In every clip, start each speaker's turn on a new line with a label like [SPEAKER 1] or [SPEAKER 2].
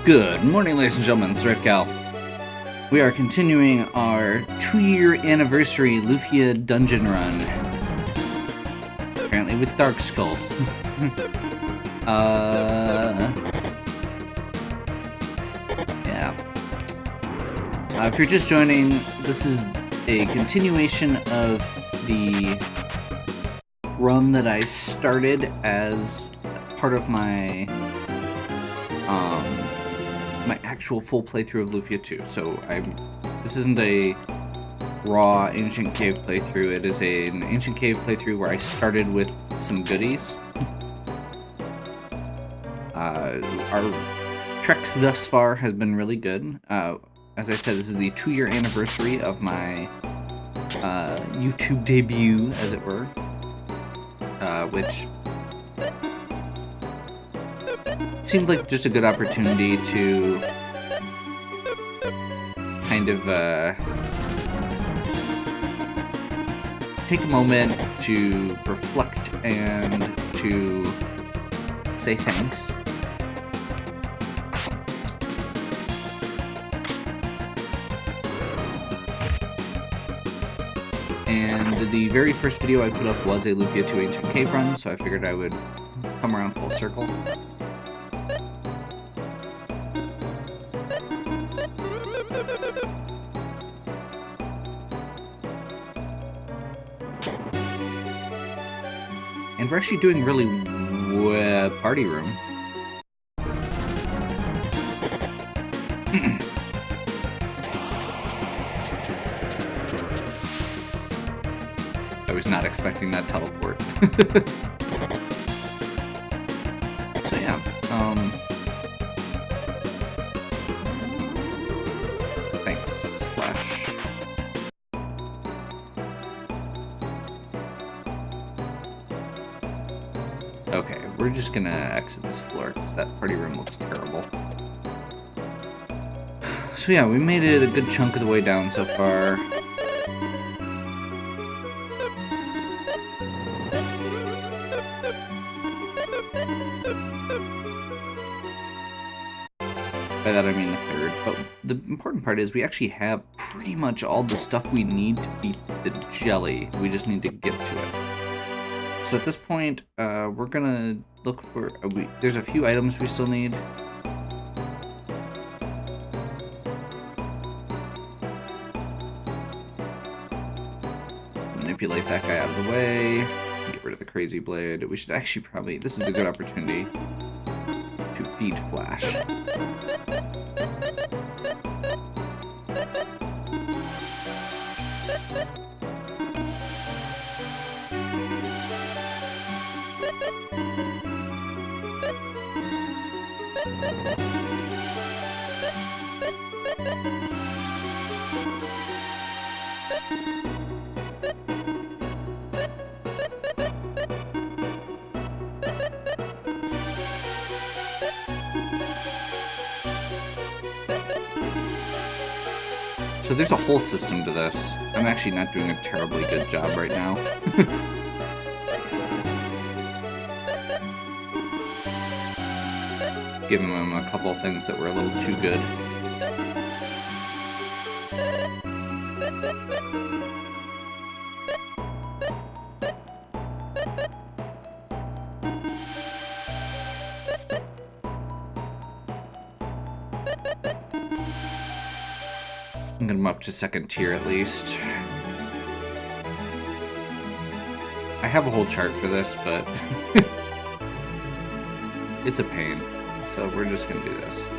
[SPEAKER 1] Good morning, ladies and gentlemen, it's Cal. We are continuing our 2-year anniversary Lufia dungeon run. Apparently with Dark Skulls. Yeah. If you're just joining, this is a continuation of the run that I started as part of my my actual full playthrough of Lufia 2. So this isn't a raw Ancient Cave playthrough. It is an Ancient Cave playthrough where I started with some goodies. Our treks thus far has been really good. As I said, this is the 2-year anniversary of my YouTube debut, as it were, which seemed like just a good opportunity to kind of take a moment to reflect and to say thanks. And the very first video I put up was a Lufia 2 Ancient Cave run, so I figured I would come around full circle. And we're actually doing really party room. I was not expecting that teleport. So yeah, thanks, Flash. Okay, we're just gonna exit this floor because that party room looks terrible. So yeah, we made it a good chunk of the way down so far. By that I mean the third, but the important part is we actually have pretty much all the stuff we need to beat the jelly. We just need to get to it. So at this point, we're gonna look for... there's a few items we still need. Manipulate that guy out of the way. Get rid of the crazy blade. We should actually probably... this is a good opportunity to feed Flash. So there's a whole system to this. I'm actually not doing a terribly good job right now. Giving them a couple things that were a little too good. I'm gonna move up to second tier at least. I have a whole chart for this, but it's a pain. So we're just gonna do this.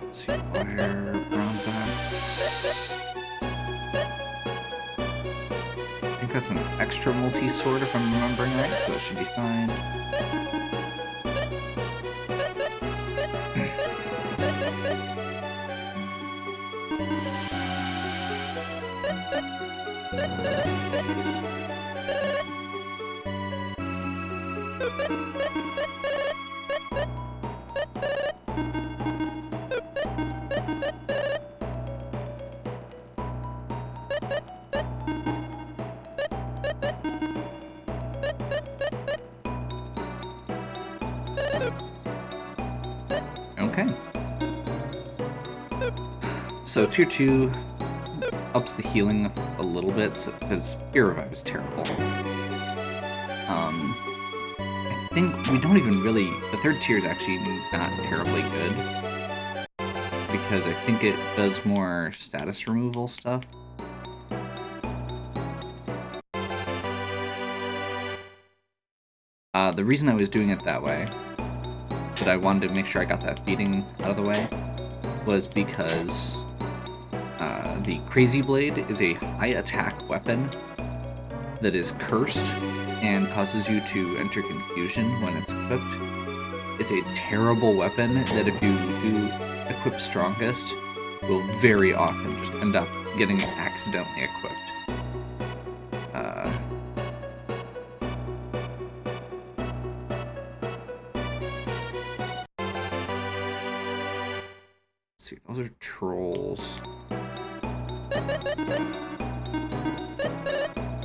[SPEAKER 1] Let's see, wire, bronze axe. I think that's an extra multi-sword if I'm remembering right, so that should be fine. Okay. So tier 2 ups the healing a little bit, because Spear Revive is terrible. I think we don't even really... The third tier is actually not terribly good, because I think it does more status removal stuff. The reason I was doing it that way, that I wanted to make sure I got that feeding out of the way, was because the Crazy Blade is a high attack weapon that is cursed and causes you to enter confusion when it's equipped. It's a terrible weapon that if you do equip strongest, will very often just end up getting accidentally equipped. Let's see, those are trolls.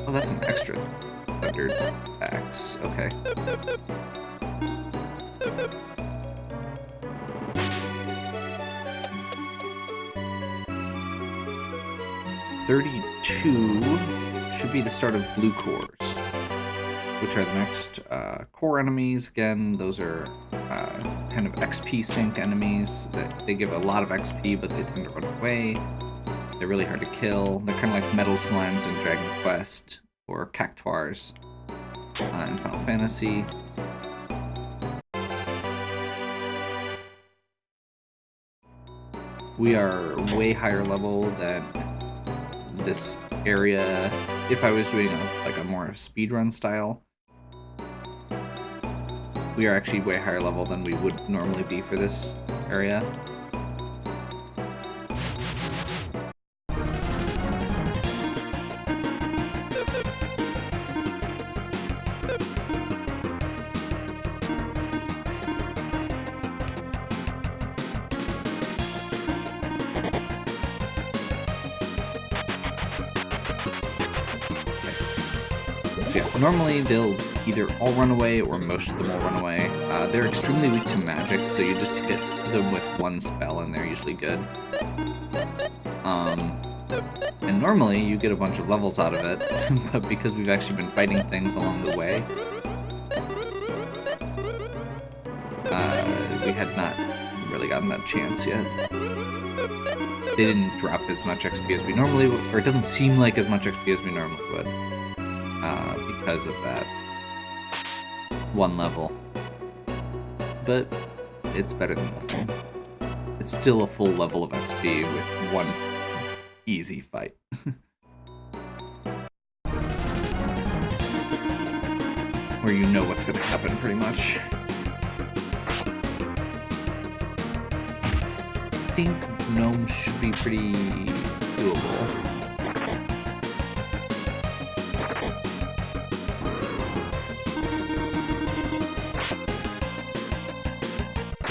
[SPEAKER 1] Oh, that's an extra Thunder Axe. Okay. $32 should be the start of blue cores, which are the next core enemies. Again, those are kind of XP sink enemies. That they give a lot of XP, but they tend to run away. They're really hard to kill. They're kind of like metal slimes in Dragon Quest, or cactuars in Final Fantasy. We are way higher level than this area. If I was doing a more speedrun style, we are actually way higher level than we would normally be for this area. So yeah, normally they'll either all run away or most of them will run away. They're extremely weak to magic, so you just hit them with one spell and they're usually good. And normally you get a bunch of levels out of it, but because we've actually been fighting things along the way, we had not really gotten that chance yet. They didn't drop as much XP as we normally would, or it doesn't seem like as much XP as we normally would, because of that one level. But it's better than nothing. It's still a full level of XP with one easy fight. Where you know what's gonna happen, pretty much. I think gnomes should be pretty doable.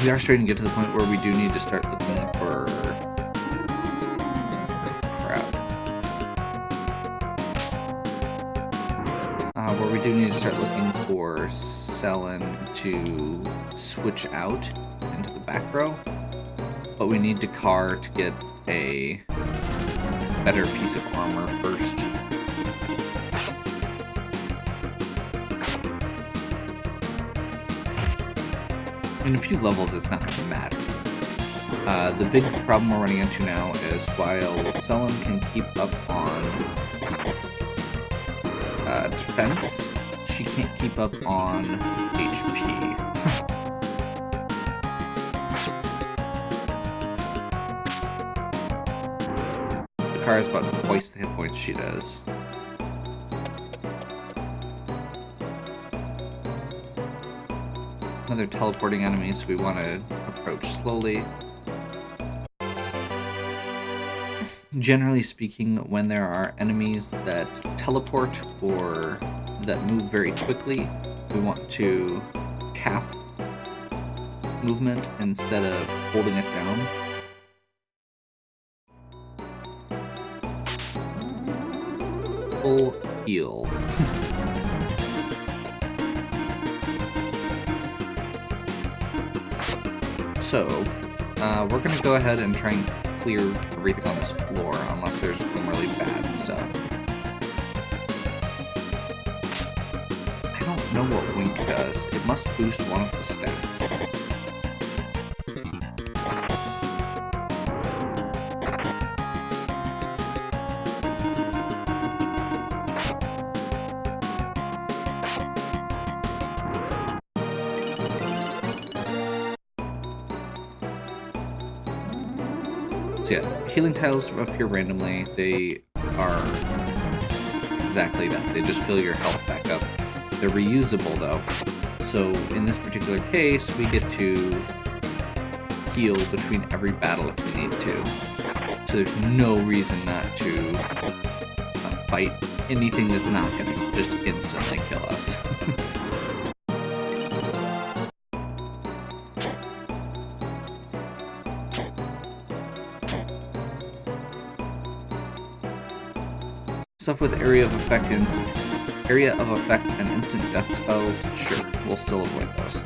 [SPEAKER 1] We are starting to get to the point where we do need to start looking for... crap. Where we do need to start looking for Selen to switch out into the back row. But we need Dakar to get a better piece of armor first. In a few levels, it's not going to matter. The big problem we're running into now is while Selen can keep up on defense, she can't keep up on HP. Dakar is about twice the hit points she does. Another teleporting enemy, so we want to approach slowly. Generally speaking, when there are enemies that teleport or that move very quickly, we want to tap movement instead of holding it down. Full heal. So, we're going to go ahead and try and clear everything on this floor, unless there's some really bad stuff. I don't know what Wink does. It must boost one of the stats. So yeah, healing tiles appear randomly. They are exactly that. They just fill your health back up. They're reusable though. So in this particular case, we get to heal between every battle if we need to. So there's no reason not to fight anything that's not going to just instantly kill us. Stuff with area of effect and instant death spells, sure, we'll still avoid those.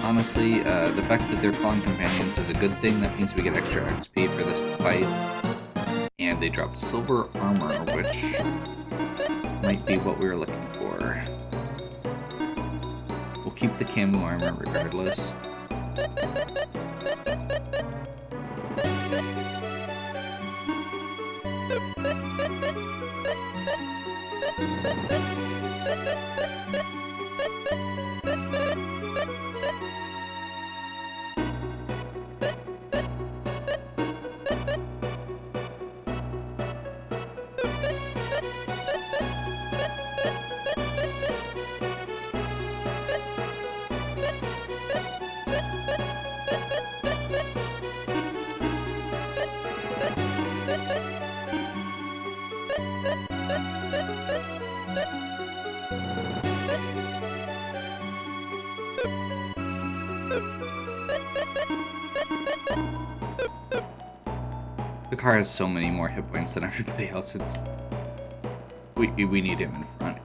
[SPEAKER 1] Honestly, the fact that they're calling companions is a good thing. That means we get extra XP for this fight. And they dropped silver armor, which might be what we were looking for. We'll keep the camo armor regardless. The car has so many more hit points than everybody else. We need him in front.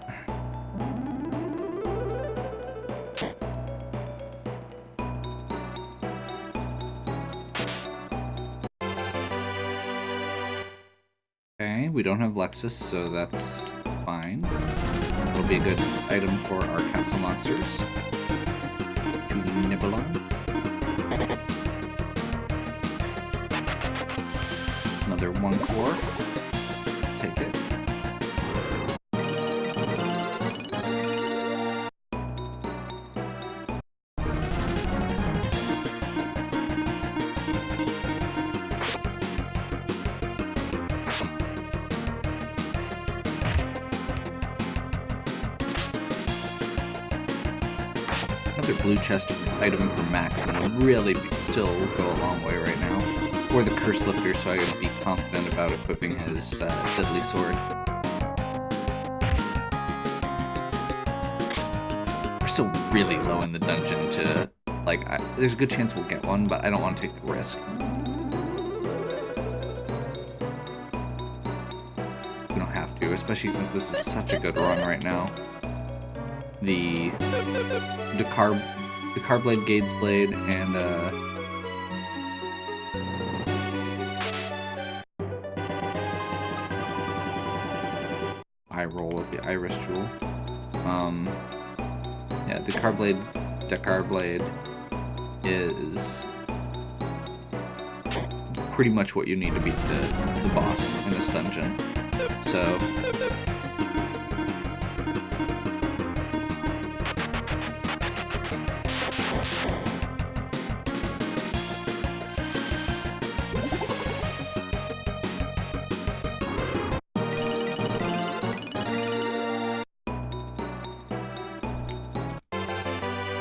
[SPEAKER 1] Okay, we don't have Lexus, so that's fine. It'll be a good item for our capsule monsters to nibble on. Another 1 core. Take it. Another blue chest item for Max and would really still go a long way right now. Or the Curse Lifter, so I would be confident about equipping his deadly sword. We're still really low in the dungeon to, like, there's a good chance we'll get one, but I don't want to take the risk. We don't have to, especially since this is such a good run right now. The Carblade, Gade's Blade, and I roll with the Iris Jewel. Yeah, Decar Blade is pretty much what you need to beat the boss in this dungeon. So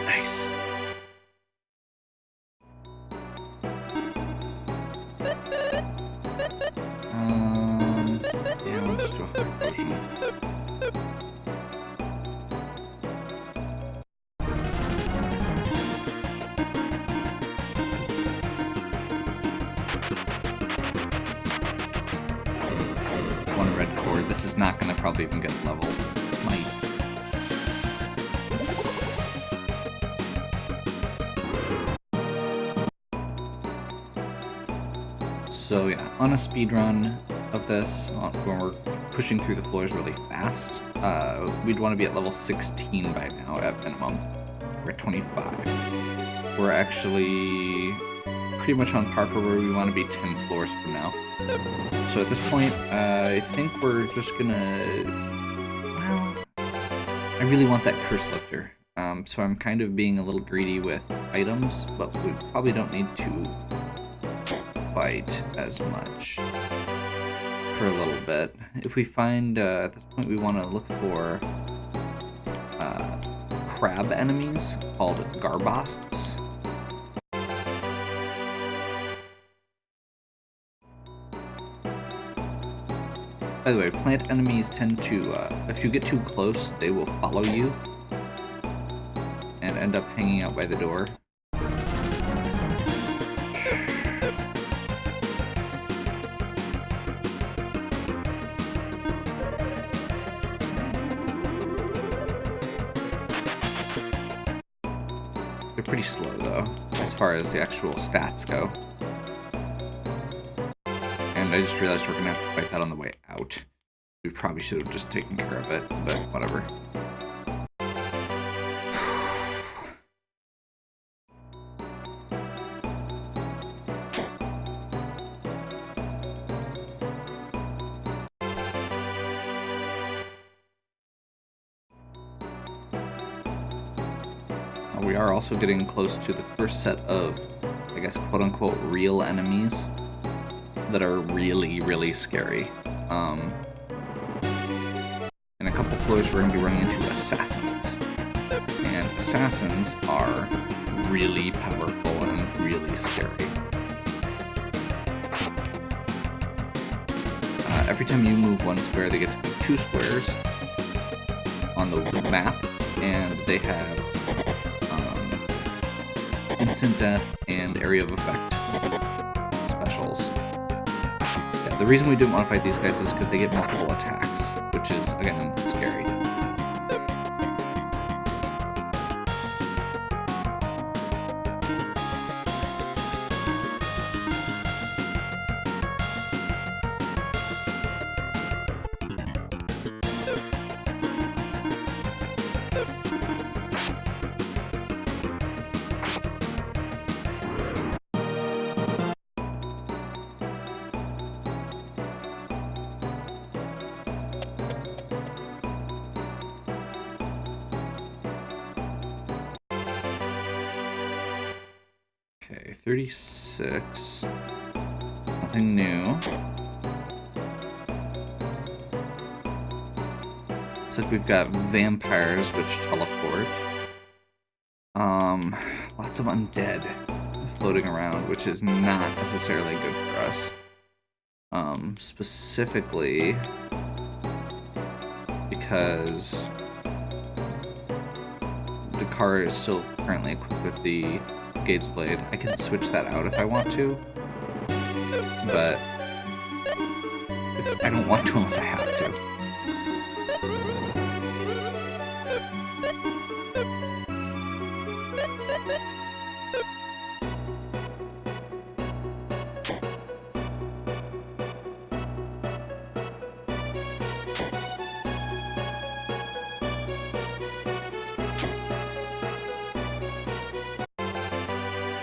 [SPEAKER 1] nice. Yeah, let's do a hard potion. One red core. This is not gonna probably even get level. Might. So yeah, on a speed run of this, when we're pushing through the floors really fast, we'd want to be at level 16 by now at minimum. We're at 25. We're actually pretty much on par for where we want to be 10 floors from now. So at this point, I think we're just gonna... Well, I really want that curse lifter. So I'm kind of being a little greedy with items, but we probably don't need to fight as much for a little bit. If we find, at this point we want to look for crab enemies called garbosts. By the way, plant enemies tend to, if you get too close, they will follow you and end up hanging out by the door. They're pretty slow, though, as far as the actual stats go. And I just realized we're gonna have to fight that on the way out. We probably should have just taken care of it, but whatever. We are also getting close to the first set of, I guess, quote-unquote real enemies that are really, really scary. In a couple floors, we're going to be running into assassins. And assassins are really powerful and really scary. Every time you move one square, they get to move 2 squares on the map, and they have instant death and area of effect specials. Yeah, the reason we didn't want to fight these guys is because they get multiple attacks, which is, again, scary. Okay, 36. Nothing new. Looks like we've got vampires which teleport. Lots of undead floating around, which is not necessarily good for us. Specifically because Decar is still currently equipped with the Gates Blade. I can switch that out if I want to, but I don't want to unless I have to.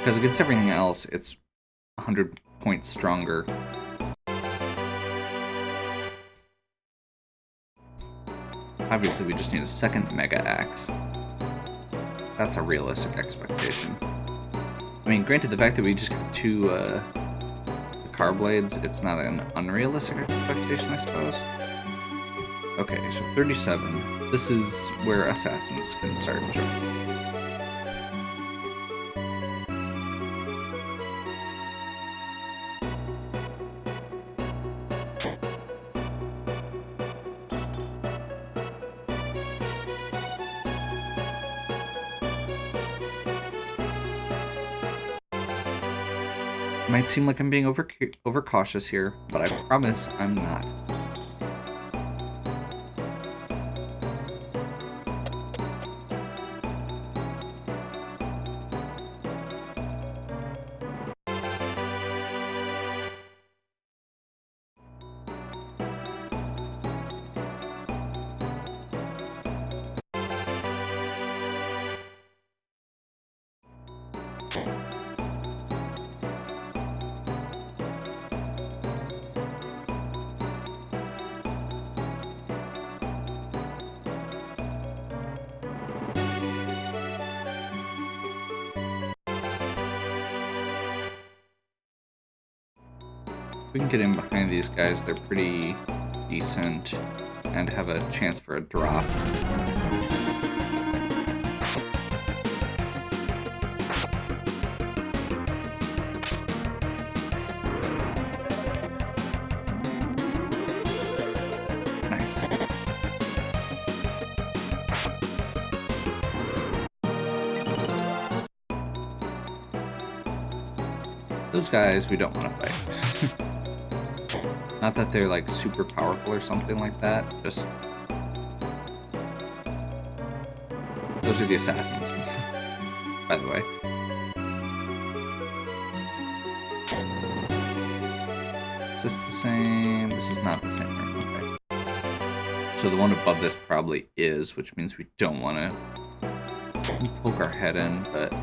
[SPEAKER 1] Because against everything else, it's 100 points stronger. Obviously, we just need a second Mega Axe. That's a realistic expectation. I mean, granted, the fact that we just got 2 car blades, it's not an unrealistic expectation, I suppose. Okay, so 37. This is where assassins can start jumping. Might seem like I'm being overcautious here, but I promise I'm not. We can get in behind these guys, they're pretty decent, and have a chance for a drop. Nice. Those guys we don't want to fight. Not that they're like super powerful or something like that, just... Those are the assassins, by the way. Is this the same? This is not the same, right? Okay. So the one above this probably is, which means we don't want to poke our head in, but...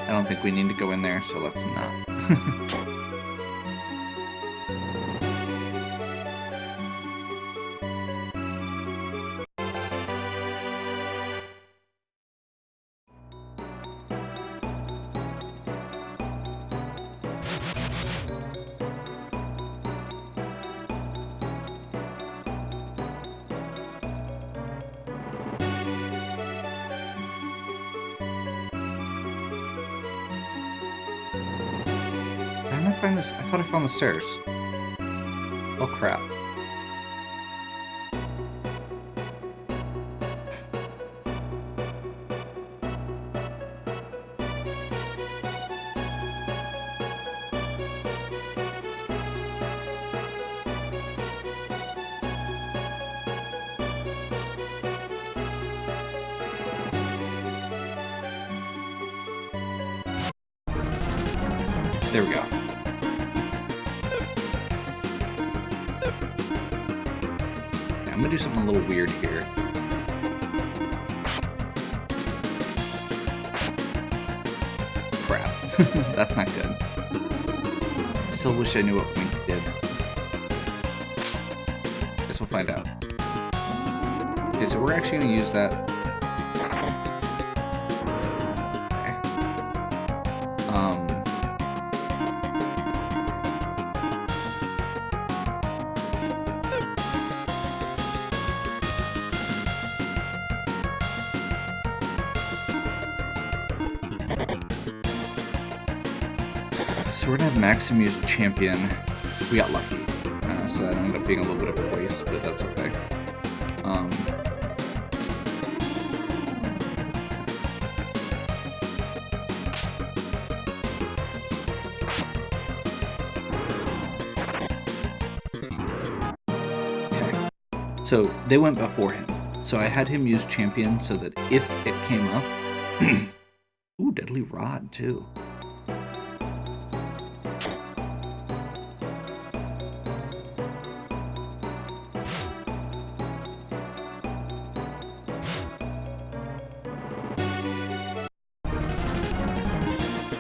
[SPEAKER 1] I don't think we need to go in there, so let's not. Find this? I thought I found the stairs. Oh crap. There we go. I'm gonna do something a little weird here. Crap. That's not good. I still wish I knew what Wink did. Guess we'll find out. Okay, so we're actually gonna use that. Okay. So we're gonna have Maxim use champion. We got lucky, so that ended up being a little bit of a waste, but that's okay. Okay. So they went before him. So I had him use champion so that if it came up, ooh, deadly rod too.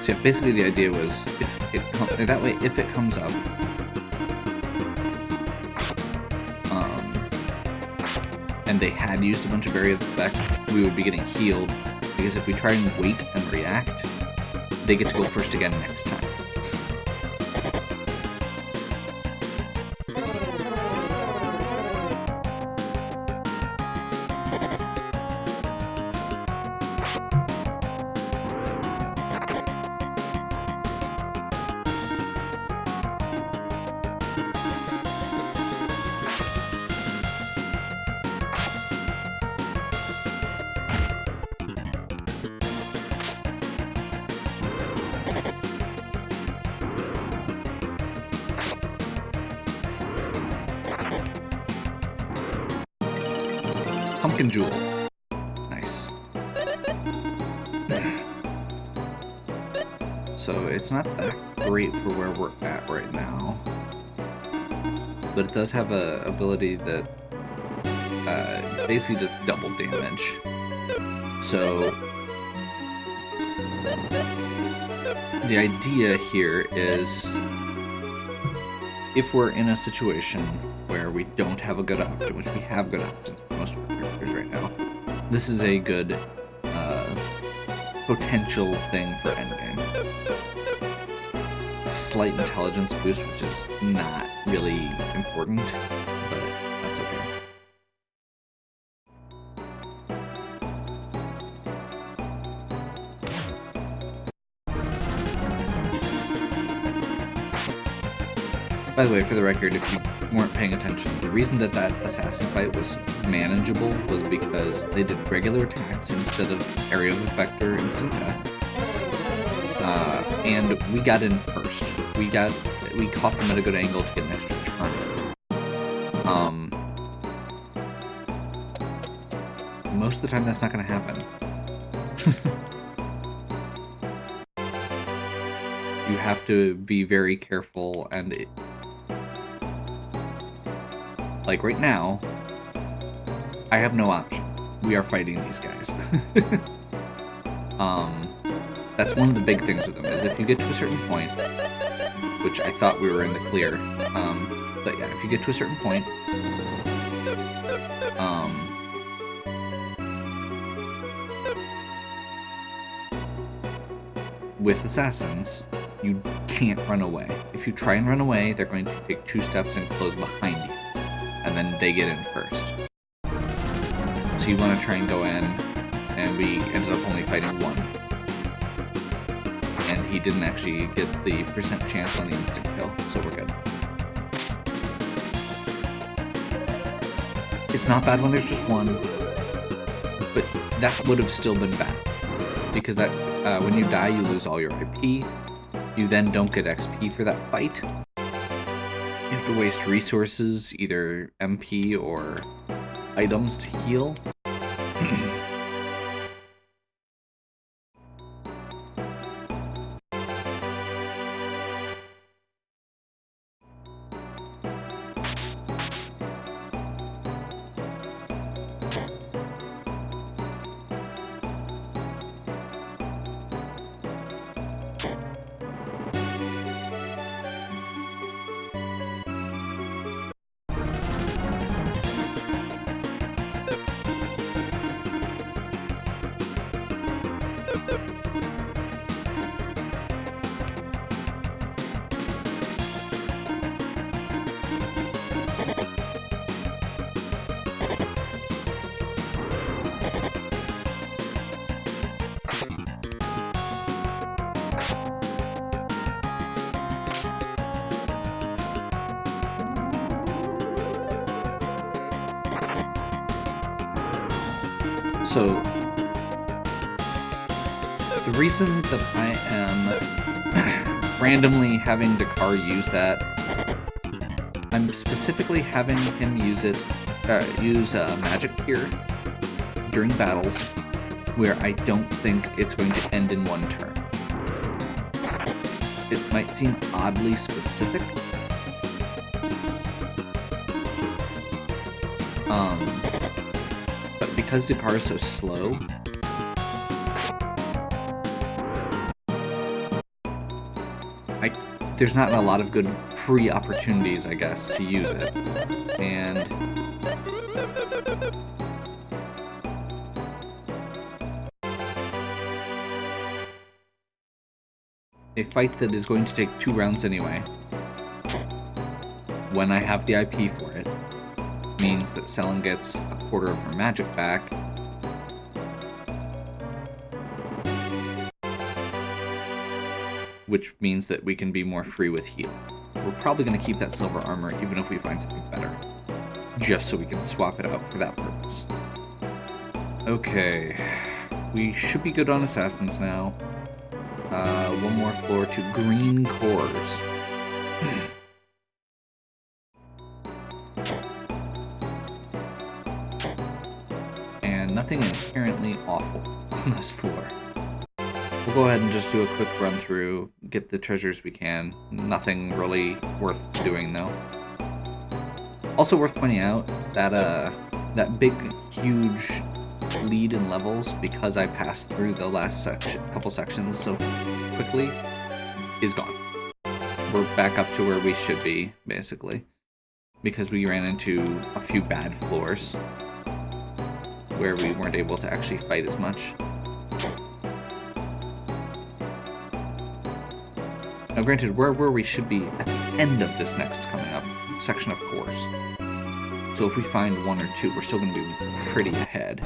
[SPEAKER 1] So yeah, basically the idea was if it comes up, and they had used a bunch of area of effect, we would be getting healed, because if we try and wait and react, they get to go first again next time. Pumpkin Jewel. Nice. So it's not that great for where we're at right now. But it does have a ability that basically just double damage. So the idea here is if we're in a situation where we don't have a good option, which we have good options for most of our characters right now, this is a good potential thing for endgame. Slight intelligence boost, which is not really important, but that's okay. By the way, for the record, if you weren't paying attention, the reason that assassin fight was manageable was because they did regular attacks instead of area of effect or instant death. And we got in first. We caught them at a good angle to get an extra turn. Most of the time that's not going to happen. You have to be very careful, and like right now, I have no option. We are fighting these guys. That's one of the big things with them, is if you get to a certain point, which I thought we were in the clear, but yeah, if you get to a certain point, with assassins, you can't run away. If you try and run away, they're going to take 2 steps and close behind you, and then they get in first. So you want to try and go in, and we ended up only fighting 1. And he didn't actually get the % chance on the instant kill, so we're good. It's not bad when there's just 1, but that would have still been bad, because that when you die, you lose all your IP. You then don't get XP for that fight. You have to waste resources, either MP or items, to heal. So, the reason that I am randomly having Dakar use that, I'm specifically having him use Magic Cure during battles where I don't think it's going to end in 1 turn. It might seem oddly specific, but because Dakar is so slow, there's not a lot of good free opportunities, I guess, to use it. And a fight that is going to take 2 rounds anyway, when I have the IP for it, means that Selen gets a quarter of her magic back. Which means that we can be more free with heal. We're probably going to keep that silver armor even if we find something better, just so we can swap it out for that purpose. Okay, we should be good on assassins now. One more floor to green cores. And nothing inherently awful on this floor. We'll go ahead and just do a quick run through, get the treasures we can. Nothing really worth doing though. Also worth pointing out that that big, huge lead in levels, because I passed through the last couple sections so quickly, is gone. We're back up to where we should be, basically, because we ran into a few bad floors where we weren't able to actually fight as much. Now granted, we're where we should be at the end of this next coming up section of cores. So if we find 1 or 2, we're still going to be pretty ahead.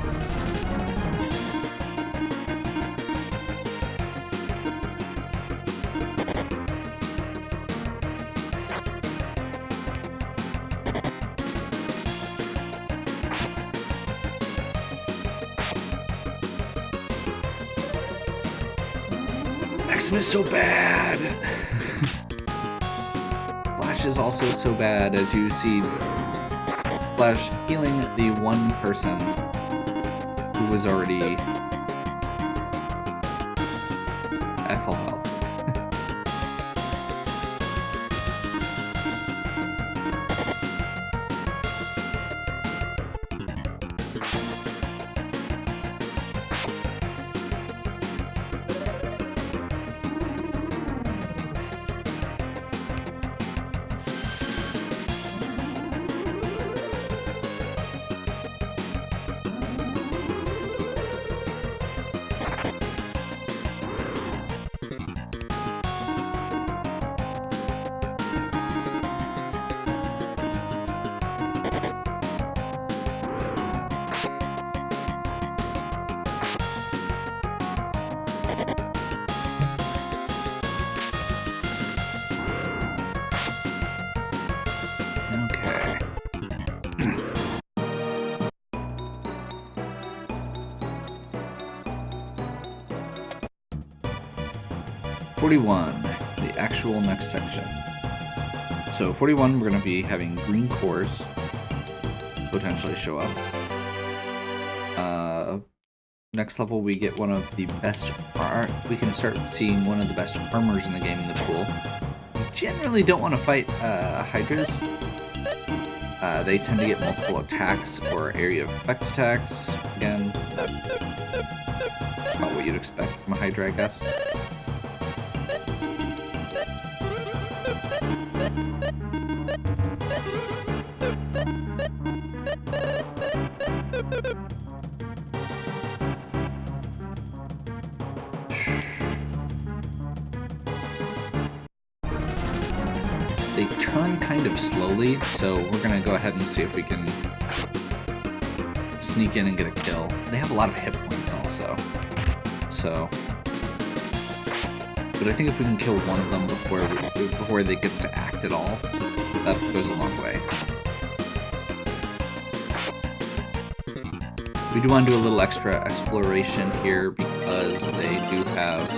[SPEAKER 1] Maxim is so bad! Flash is also so bad, as you see Flash healing the one person who was already at full health. .41, the actual next section. So 41, we're going to be having green cores potentially show up. Next level, we get one of the best we can start seeing one of the best armors in the game in the pool. We generally don't want to fight Hydras. They tend to get multiple attacks or area of effect attacks. Again, that's about what you'd expect from a Hydra, I guess. They turn kind of slowly, so we're gonna go ahead and see if we can sneak in and get a kill. They have a lot of hit points also, so. But I think if we can kill one of them before they gets to act at all, that goes a long way. We do want to do a little extra exploration here because they do have,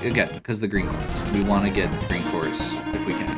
[SPEAKER 1] again, because of the green cores. We want to get green cores if we can.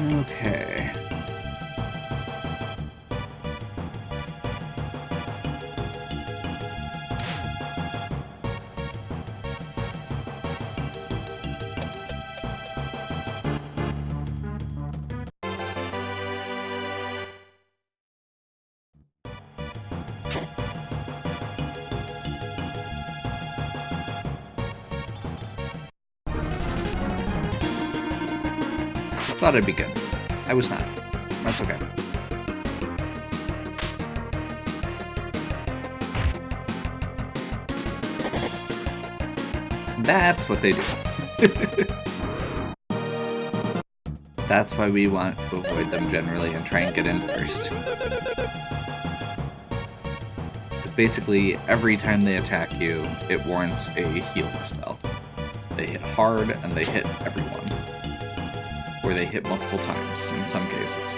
[SPEAKER 1] Okay. Thought I'd be good. I was not. That's okay. That's what they do. That's why we want to avoid them generally and try and get in first. Because basically, every time they attack you, it warrants a healing spell. They hit hard and they hit everyone. Or they hit multiple times in some cases.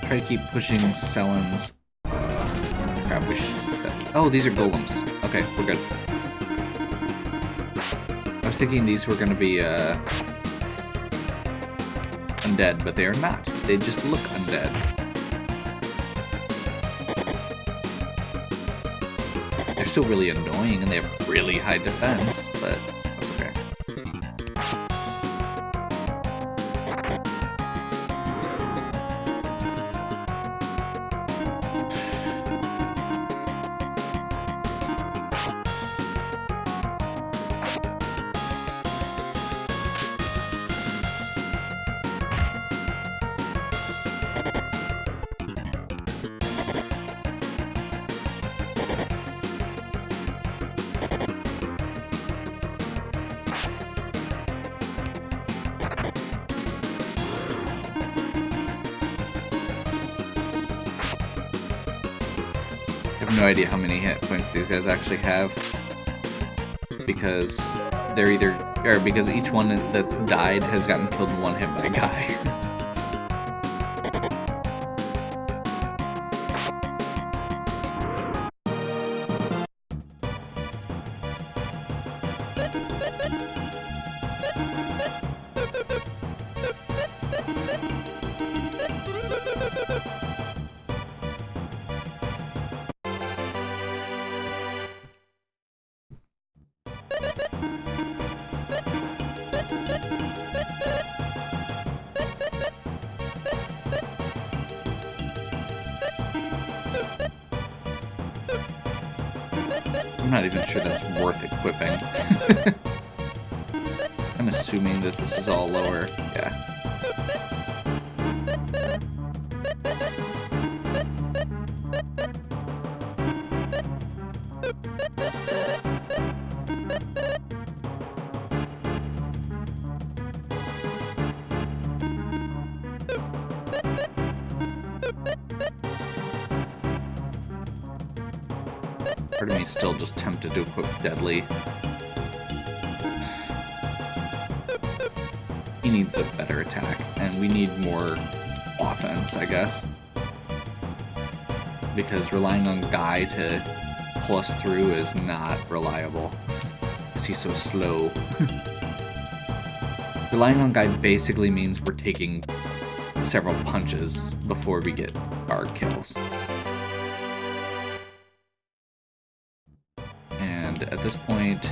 [SPEAKER 1] Try to keep pushing Sellen's. Crap, we should. Oh, these are golems. Okay, we're good. I was thinking these were going to be undead, but they are not. They just look undead. They're still really annoying and they have really high defense, but that's okay. I have no idea how many hit points these guys actually have, because they're because each one that's died has gotten killed in one hit by a guy. I'm not even sure that's worth equipping. I'm assuming that this is all lower. Yeah. Part of me is still just tempted to equip Deadly. He needs a better attack, and we need more offense, I guess. Because relying on Guy to pull us through is not reliable. Because he's so slow. Relying on Guy basically means we're taking several punches before we get our kills. And at this point...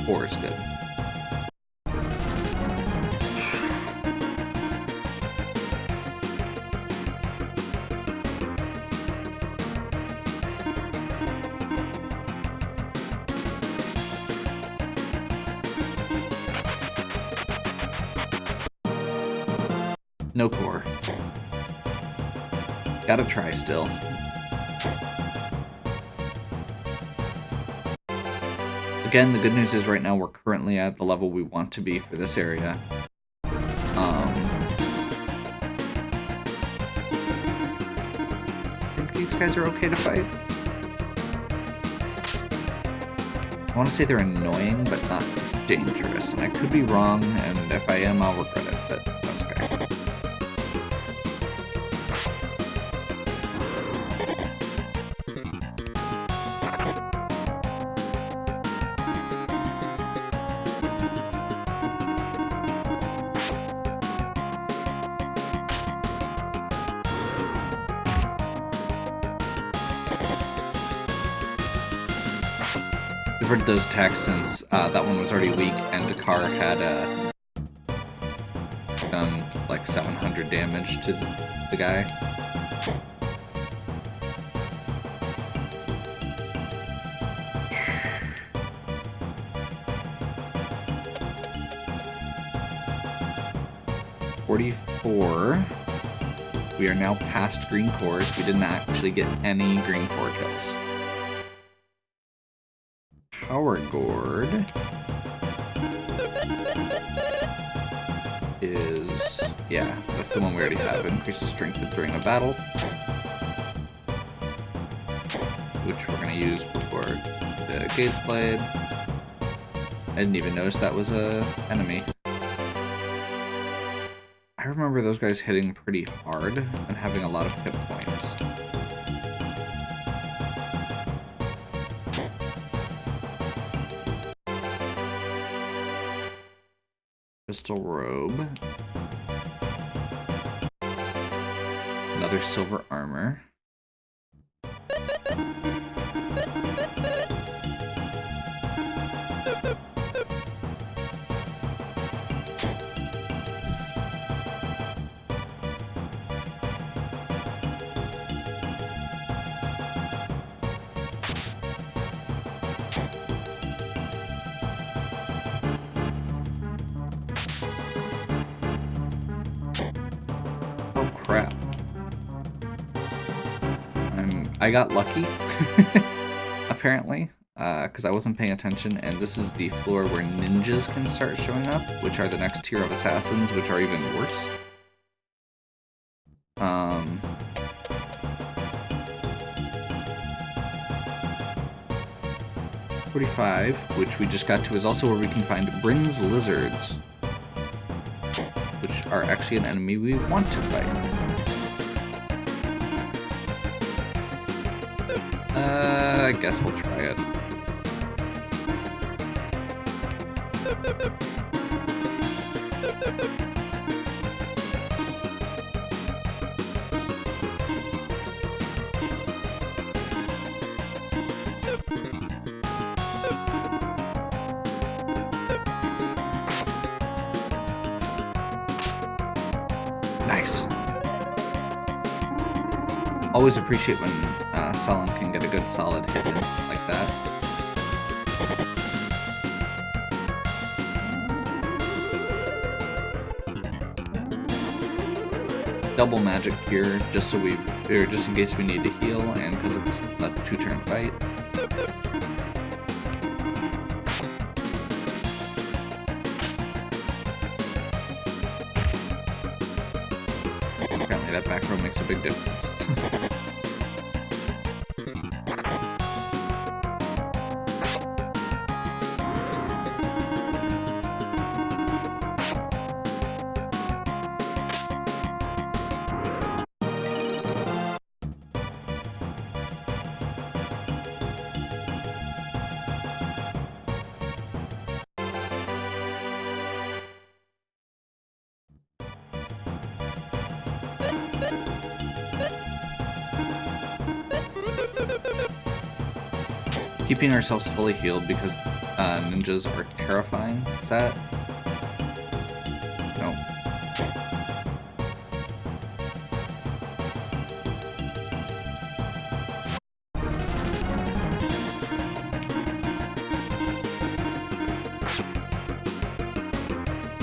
[SPEAKER 1] Four is good. No core. Gotta try still. Again, the good news is right now we're currently at the level we want to be for this area. I think these guys are okay to fight. want to say they're annoying, but not dangerous. And I could be wrong, and if I am, I'll regret it, but that's okay. Diverted those attacks since that one was already weak, and Dakar had done like 700 damage to the guy. $44. We are now past green cores. We didn't actually get any green core kills. Power Gourd is, yeah, that's the one we already have. Increases strength during a battle, which we're going to use before the Gaze Blade. I didn't even notice that was a enemy. I remember those guys hitting pretty hard and having a lot of hit points. Crystal Robe. Another silver armor. Crap. I got lucky, apparently, because I wasn't paying attention, and this is the floor where ninjas can start showing up, which are the next tier of assassins, which are even worse. 45, which we just got to, is also where we can find Bryn's lizards, which are actually an enemy we want to fight. I guess we'll try it. Nice. Always appreciate when Sullen can get a good solid hit in like that. Double magic here, just so just in case we need to heal, and because it's a 2-turn fight. Apparently that back row makes a big difference. Keeping ourselves fully healed because ninjas are terrifying. Is that? No.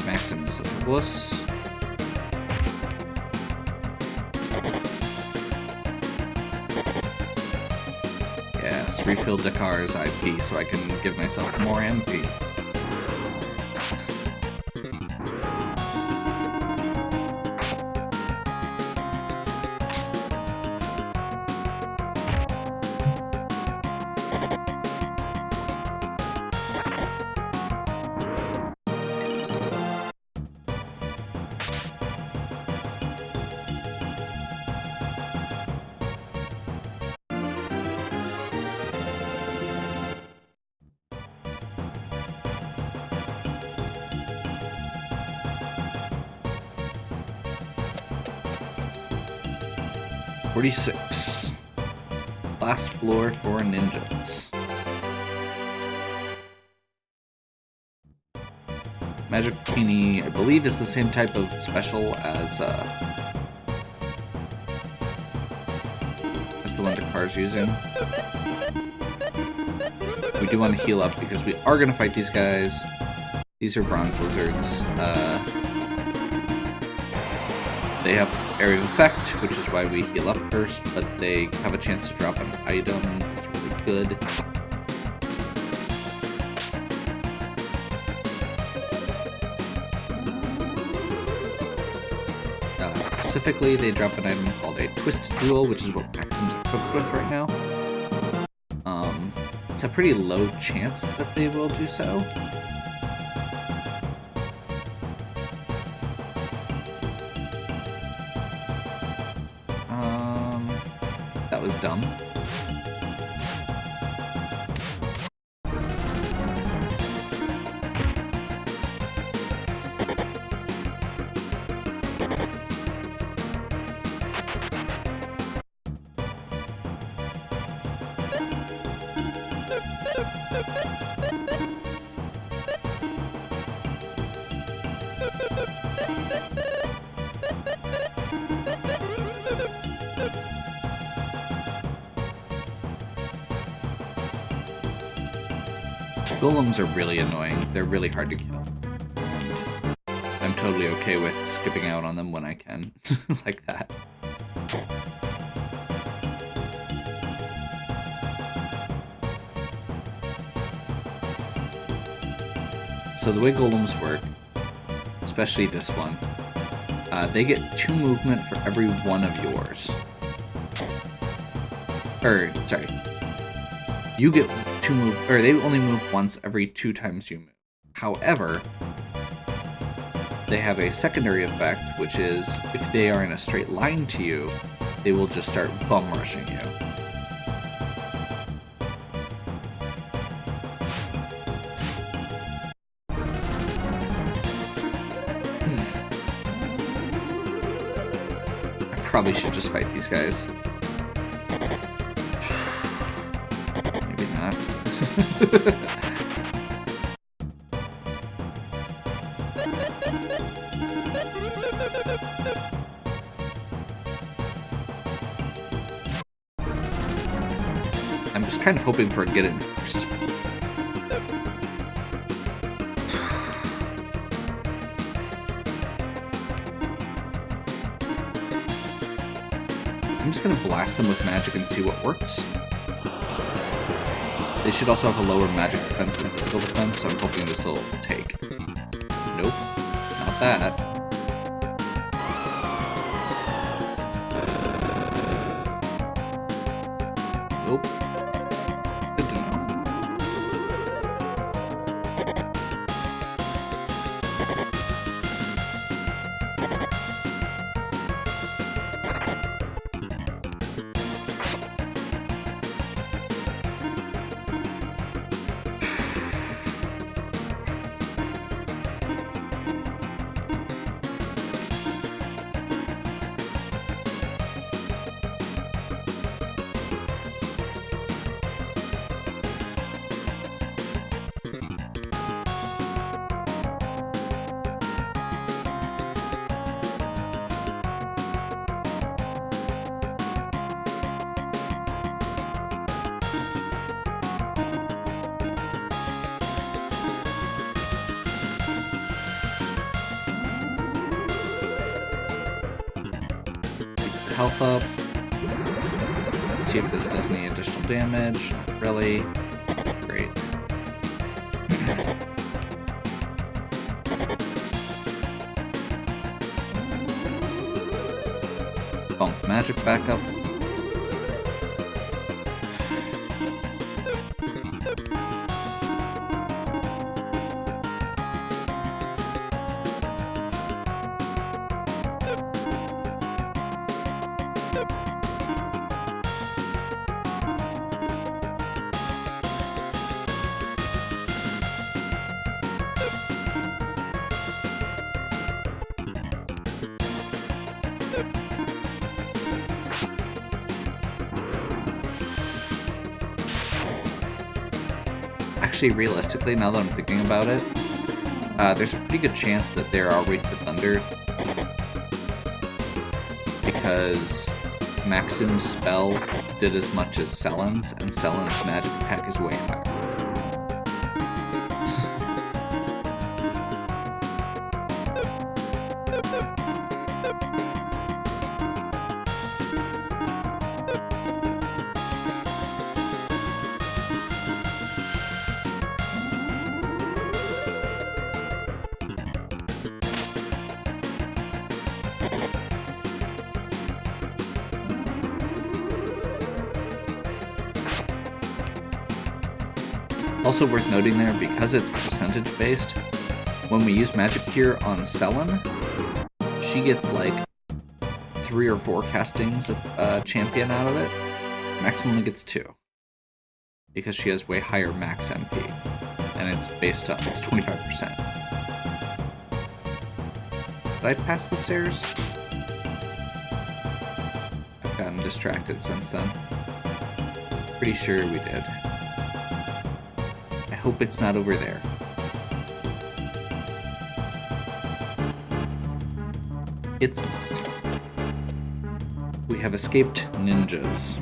[SPEAKER 1] Maxim is such a wuss. Yes, refill Dakar's IP so I can give myself more MP. 46. Last floor for ninjas. Magic Genie, I believe, is the same type of special as the one Dakar's using. We do want to heal up because we are going to fight these guys. These are bronze lizards. They have area of effect, which is why we heal up first, but they have a chance to drop an item that's really good. Specifically, they drop an item called a Twist Jewel, which is what Maxim's equipped with right now. It's a pretty low chance that they will do so. That was dumb. Golems are really annoying. They're really hard to kill. And I'm totally okay with skipping out on them when I can. Like that. So the way golems work, especially this one, they get 2 movement for every one of yours. Sorry. You get 2 move, or they only move once every 2 times you move. However, they have a secondary effect, which is if they are in a straight line to you, they will just start bum rushing you. I probably should just fight these guys. Maybe not. I'm just kind of hoping for a get in first. I'm just gonna blast them with magic and see what works. They should also have a lower magic defense than physical defense, so I'm hoping this will take. Nope, not that. Nope. Good to know. Health up. Let's see if this does any additional damage. Not really. Great. Bump magic back up. actually, realistically, now that I'm thinking about it, there's a pretty good chance that they're our way to Thunder. Because Maxim's spell did as much as Selen's, and Selen's magic attack is way higher. Also worth noting there, because it's percentage based, when we use Magic Cure on Selen, she gets like 3 or 4 castings of champion out of it. Maxim only gets 2. Because she has way higher max MP. And it's based on, it's 25%. Did I pass the stairs? I've gotten distracted since then. Pretty sure we did. I hope it's not over there. It's not. We have escaped ninjas.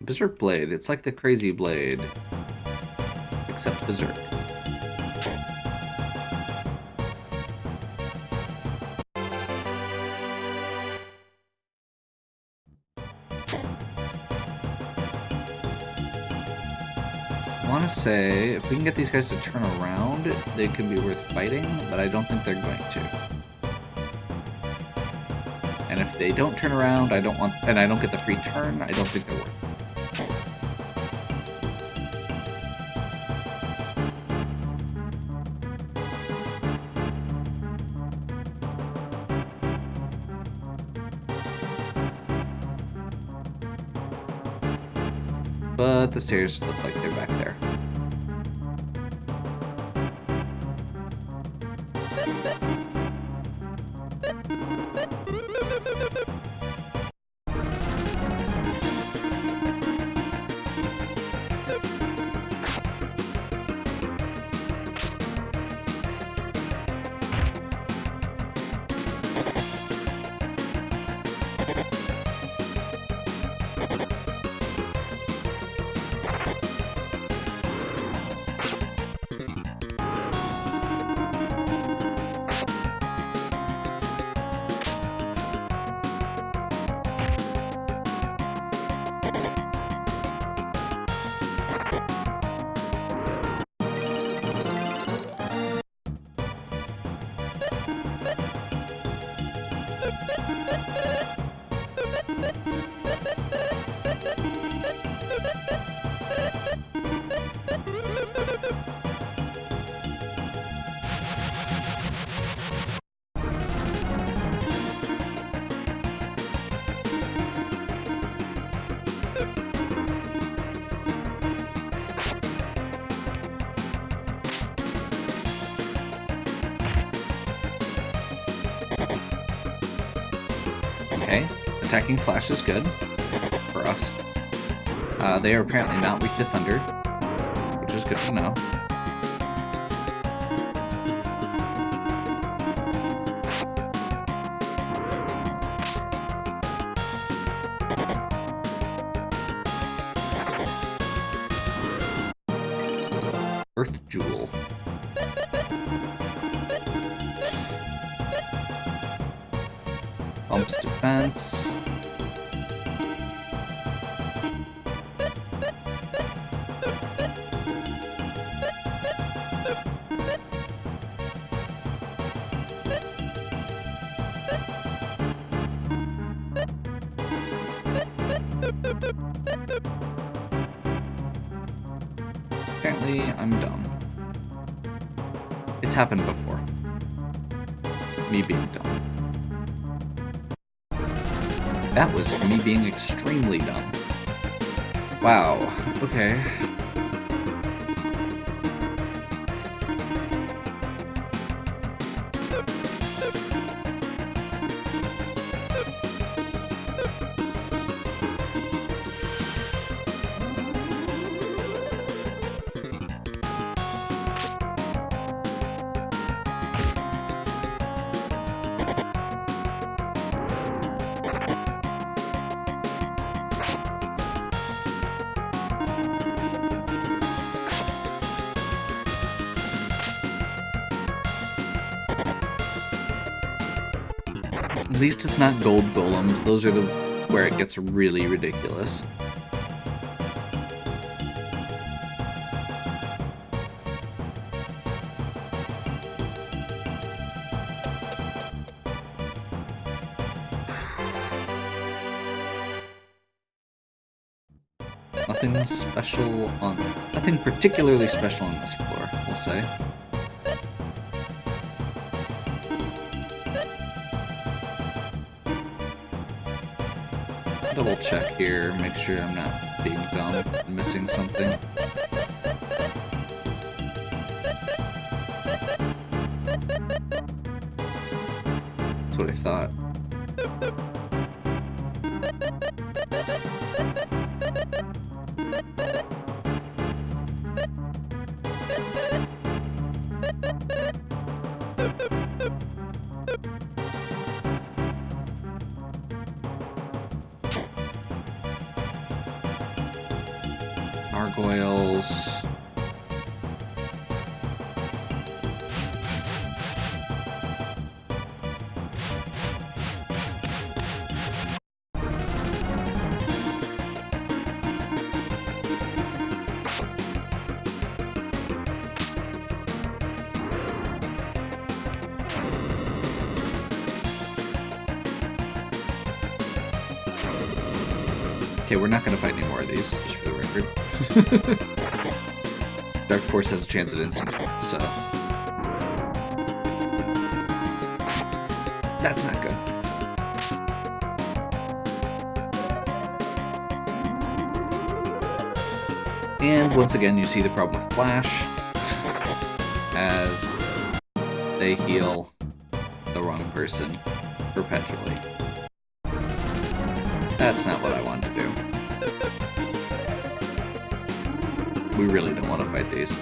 [SPEAKER 1] Berserk Blade. It's like the Crazy Blade, except Berserk. I want to say, if we can get these guys to turn around, they could be worth fighting, but I don't think they're going to. And if they don't turn around, I don't get the free turn, I don't think they're worth it. But the stairs look like they're back there. Okay, attacking Flash is good for us. They are apparently not weak to Thunder, which is good to know. Earth Jewel. Bumps defense. Apparently, I'm dumb. It's happened before. Me being dumb. That was me being extremely dumb. Wow, okay. At least it's not gold golems. Those are the where it gets really ridiculous. Nothing special on... Nothing particularly special on this floor, we'll say. Double check here, make sure I'm not being dumb and missing something. That's what I thought. Gargoyles. Okay, we're not gonna fight any more of these, just for the record. Dark Force has a chance at instant, so... That's not good. And once again, you see the problem with Flash, as they heal the wrong person perpetually. That's not what I wanted to do. We really don't want to fight these.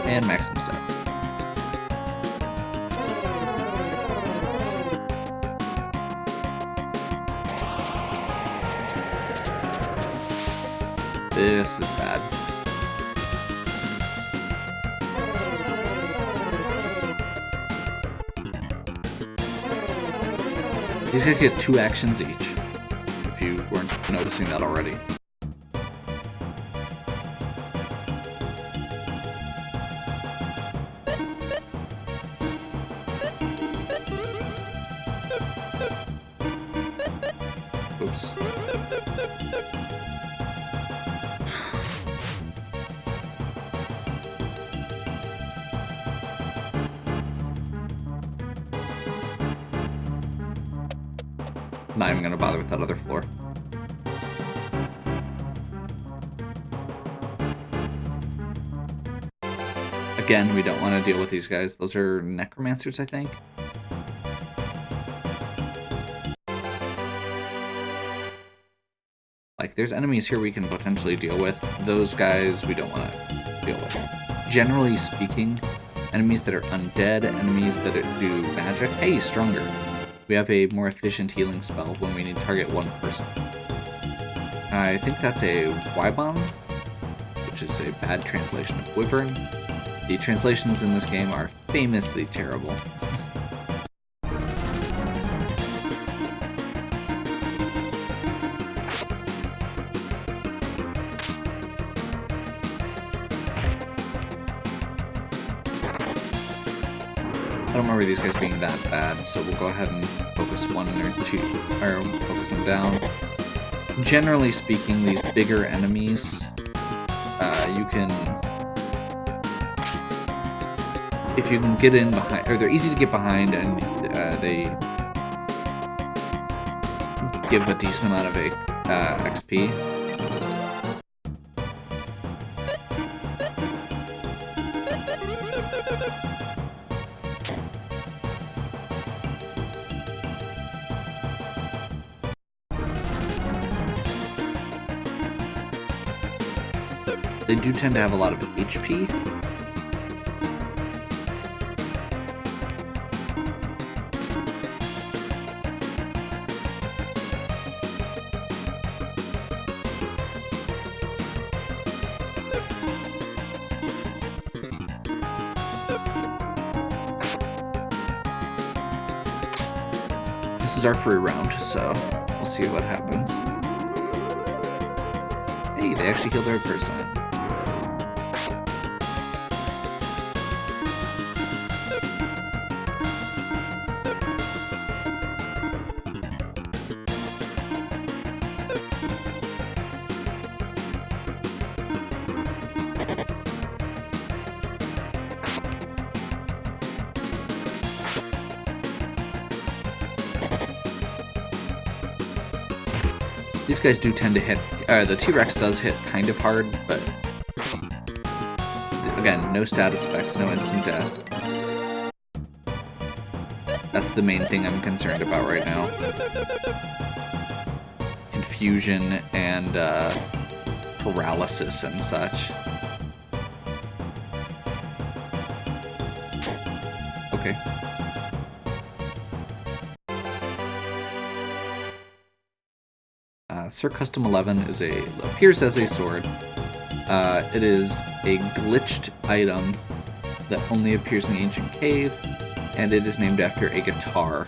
[SPEAKER 1] And maximum step. This is bad. These guys get 2 actions each, if you weren't noticing that already. Oops. Not even gonna bother with that other floor. Again, we don't want to deal with these guys. Those are necromancers, I think. Like, there's enemies here we can potentially deal with. Those guys we don't want to deal with. Generally speaking, enemies that are undead, enemies that do magic, hey, stronger. We have a more efficient healing spell when we need to target one person. I think that's a Y-bomb, which is a bad translation of Wyvern. The translations in this game are famously terrible. I don't remember these guys being that bad, so we'll go ahead and focus 1 or 2, or focus them down. Generally speaking, these bigger enemies, you can, if you can get in behind, or they're easy to get behind, and they give a decent amount of XP. They do tend to have a lot of HP. This is our free round, so we'll see what happens. Hey, they actually killed their person. These guys do tend to hit, the T-Rex does hit kind of hard, but again, no status effects, no instant death. That's the main thing I'm concerned about right now. Confusion and paralysis and such. Okay. Sir Custom 11 appears as a sword. It is a glitched item that only appears in the ancient cave, and it is named after a guitar.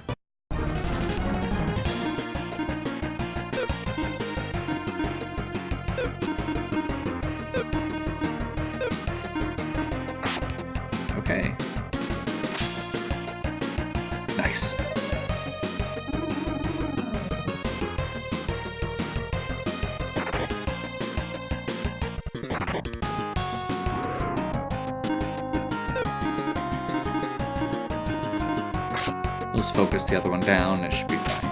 [SPEAKER 1] Okay. Nice. Let's focus the other one down, it should be fine.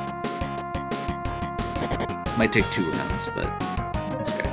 [SPEAKER 1] Might take 2 rounds, but that's okay.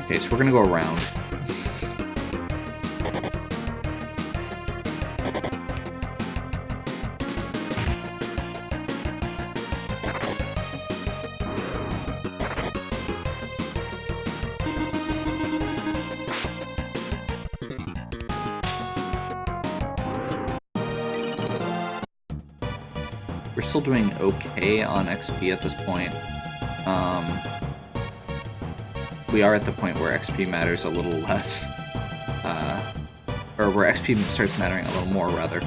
[SPEAKER 1] Okay, so we're gonna go around. We're still doing okay on XP at this point. We are at the point where XP matters a little less, or where XP starts mattering a little more, rather,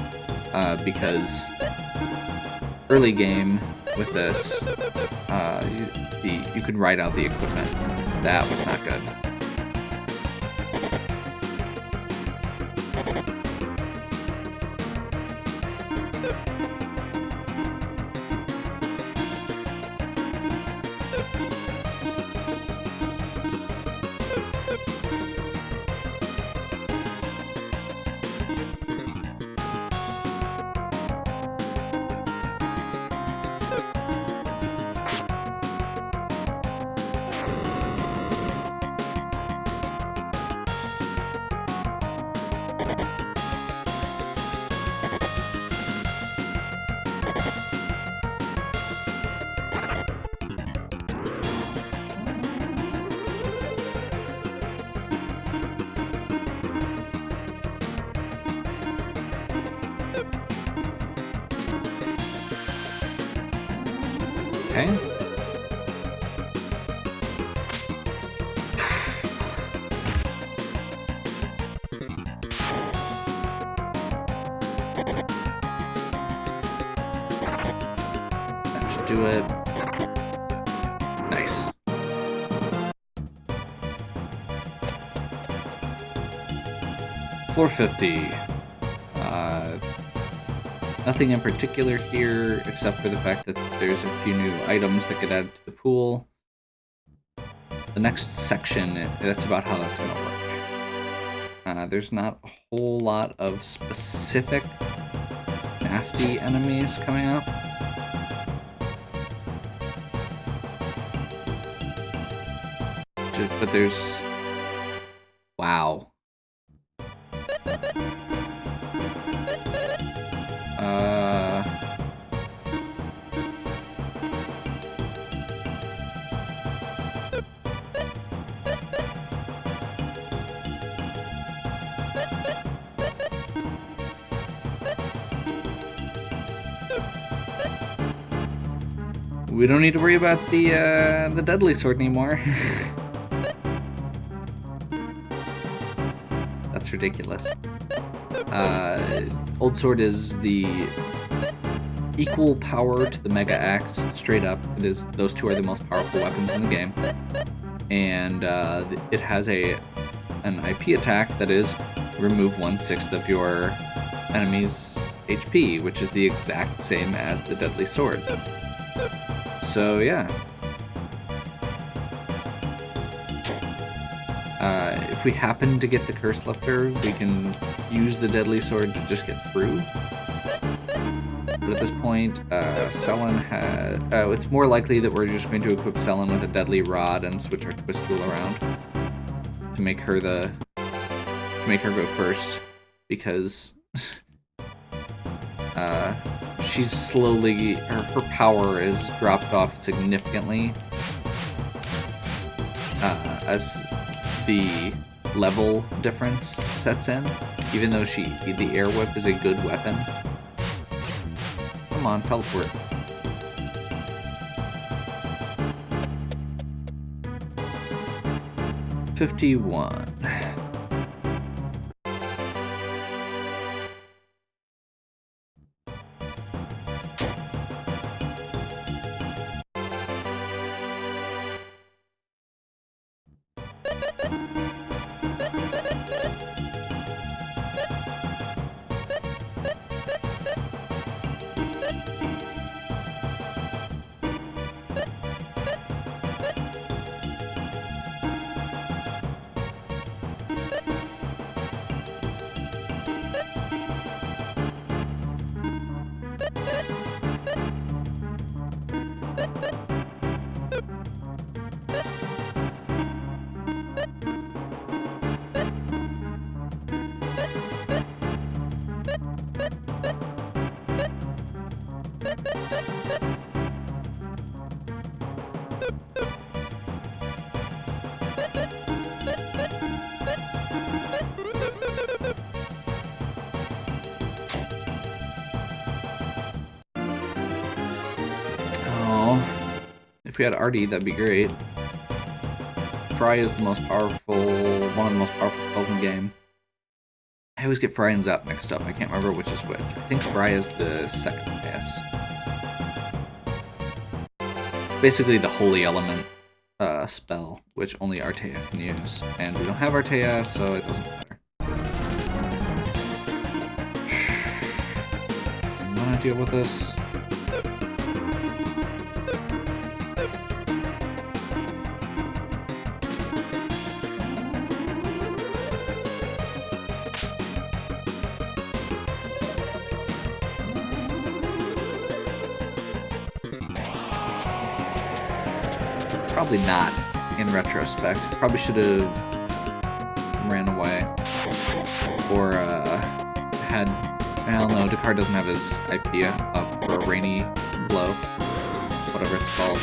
[SPEAKER 1] because early game with this, you could ride out the equipment. That was not good. Okay. That should do it. Nice. $450. Nothing in particular here, except for the fact that there's a few new items that get added to the pool. The next section, that's about how that's going to work. There's not a whole lot of specific nasty enemies coming up. But there's... Wow. We don't need to worry about the deadly sword anymore. That's ridiculous. Old sword is the equal power to the mega axe, straight up. It is, those two are the most powerful weapons in the game, and it has an IP attack that is remove 1/6 of your enemy's HP, which is the exact same as the deadly sword. So yeah. If we happen to get the curse lifter, we can use the deadly sword to just get through. But at this point, Selen had... it's more likely that we're just going to equip Selen with a deadly rod and switch our twist tool around to make her go first, because she's slowly... her power is dropped off significantly as the level difference sets in, even though the air whip is a good weapon. Come on, teleport. $51. If we had Artie, that'd be great. Fry is the most powerful, one of the most powerful spells in the game. I always get Fry and Zap mixed up. I can't remember which is which. I think Fry is the second highest. It's basically the holy element spell, which only Artea can use. And we don't have Artea, so it doesn't matter. I want to deal with this. Probably not, in retrospect. Probably should have ran away. Or, had... Well, no, Dakar doesn't have his IP up for a rainy blow. Whatever it's called.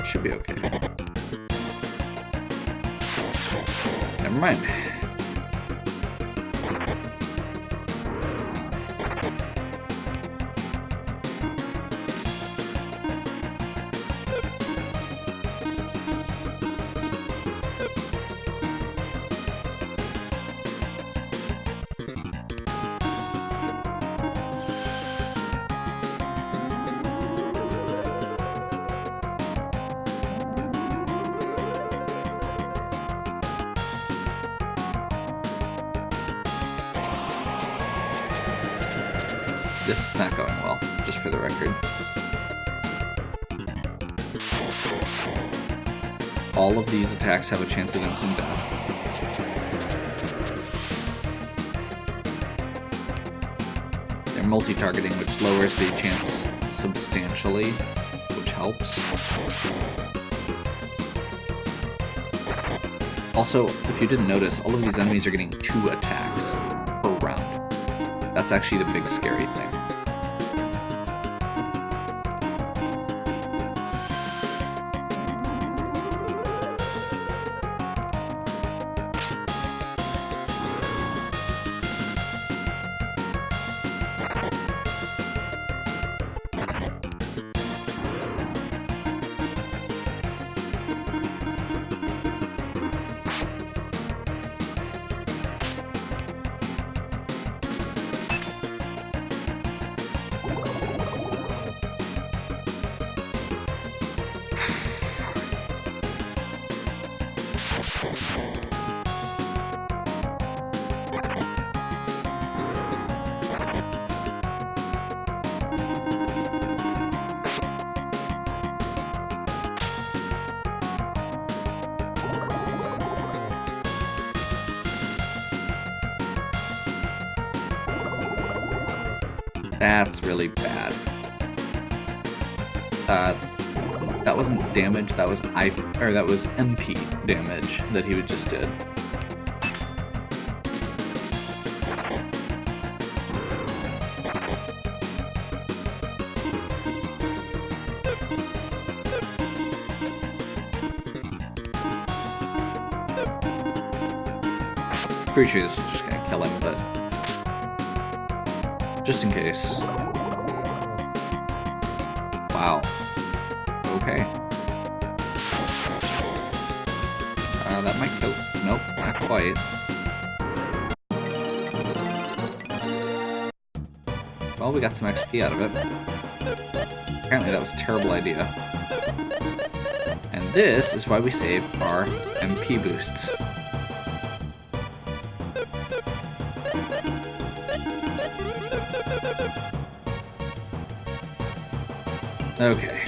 [SPEAKER 1] Should be okay. Never mind. This is not going well, just for the record. All of these attacks have a chance of instant death. They're multi-targeting, which lowers the chance substantially, which helps. Also, if you didn't notice, all of these enemies are getting 2 attacks per round. That's actually the big scary thing. That's really bad. That wasn't damage, that was MP damage that he just did. Pretty sure this is just gonna kill him, but just in case. Wow. Okay. That might kill. Nope, not quite. Well, we got some XP out of it. Apparently that was a terrible idea. And this is why we save our MP boosts. Okay.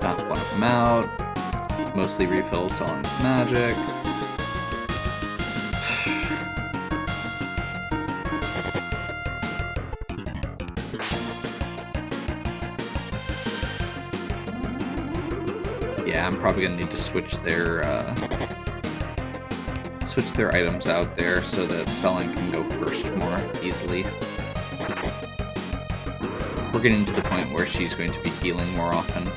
[SPEAKER 1] Knock one of them out. Mostly refills Salen's magic. Yeah, I'm probably gonna need to switch their items out there so that Selen can go first more easily. We're getting to the point where she's going to be healing more often.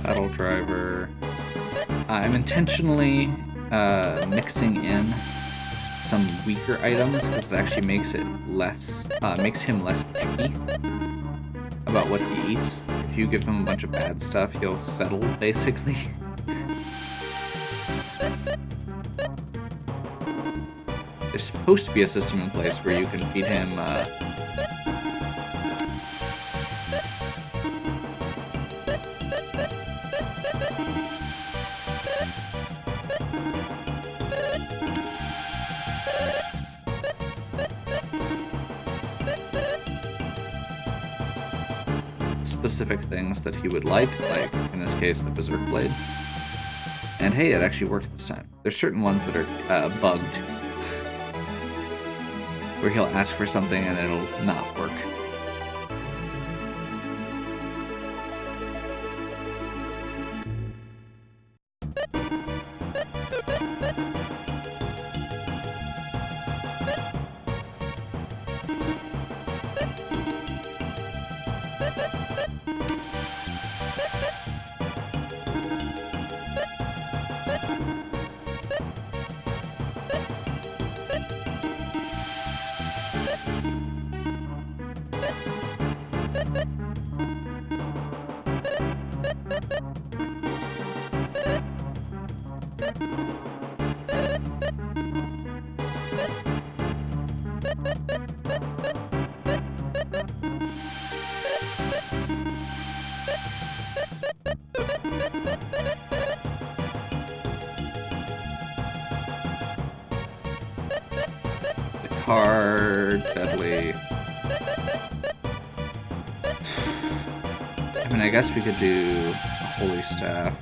[SPEAKER 1] Battle driver. I'm intentionally mixing in some weaker items because it actually makes it less, makes him less picky about what he eats. If you give him a bunch of bad stuff, he'll settle, basically. There's supposed to be a system in place where you can feed him specific things that he would like in this case the Berserk Blade. And hey, it actually worked this time. There's certain ones that are bugged, where he'll ask for something and it'll not work. Hard, deadly. I mean, I guess we could do a Holy Staff.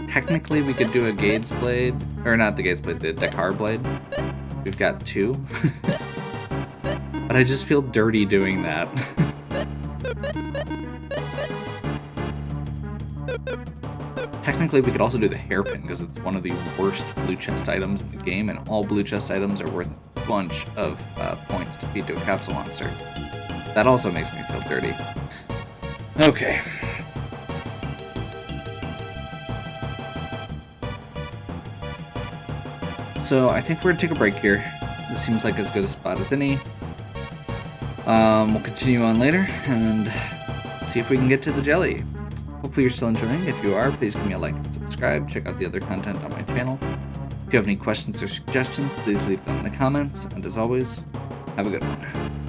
[SPEAKER 1] Technically, we could do a Gade's Blade. Or not the Gade's Blade, the Dakar Blade. We've got 2. But I just feel dirty doing that. Technically, we could also do the Hairpin, because it's one of the worst blue chest items in the game, and all blue chest items are worth a bunch of points to feed to a capsule monster. That also makes me feel dirty. Okay. So, I think we're going to take a break here. This seems like as good a spot as any. We'll continue on later, and see if we can get to the jelly. Hopefully you're still enjoying. If you are, please give me a like and subscribe. Check out the other content on my channel. If you have any questions or suggestions, please leave them in the comments. And as always, have a good one.